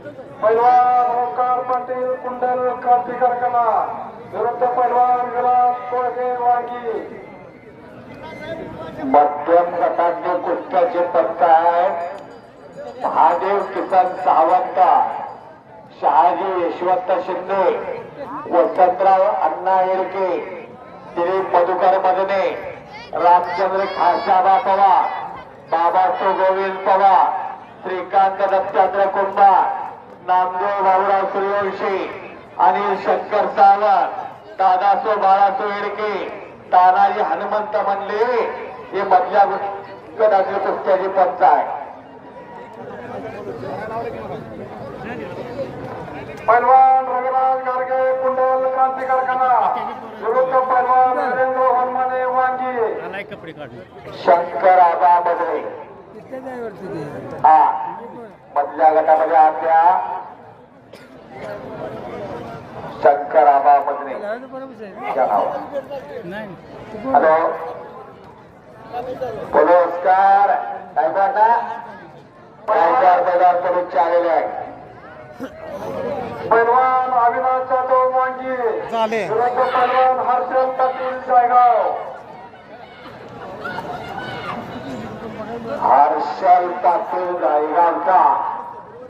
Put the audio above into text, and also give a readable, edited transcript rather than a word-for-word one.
पैलवान ओंकार पाटील कुंडल क्रांती कारखाना विरुद्ध पैलवान विराट कोळगे वांगी. मध्यम गटाचे कुस्त्याचे पत्ता आहे. महादेव किसन सावंत, शहाजी यशवंत शिंदे, वसंतराव अण्णा येरके, दिलीप मधुकर मदने, रामचंद्र खाशाबा पवार, बाबासो गोविंद पवार, श्रीकांत दत्तात्रय कुंभा, नामदेव भाऊराव सूर्यवंशी, अनिल शंकर सावंत, दादासो बाळासो येडके, तानाजी हनुमंत म्हणले हे मधल्या गटाचे कुस्त्याचे पंच आहे. पैलवान रविराज गारगे कुंडल क्रांती कारखाना विरुद्ध पैलवान नरेंद्र हनुमाने वांगी. शंकर आबा मधने हा मधल्या गटामध्ये आपल्या शंकर आबा मधने. हॅलो नमस्कार. काय म्हणता काय मैदान परीक्षा आलेले आहे. पैलवान अविनाश जाधव वांगी विरुद्ध पैलवान हर्षल पाटील जायगाव. हर्षल पाटील गायगावचा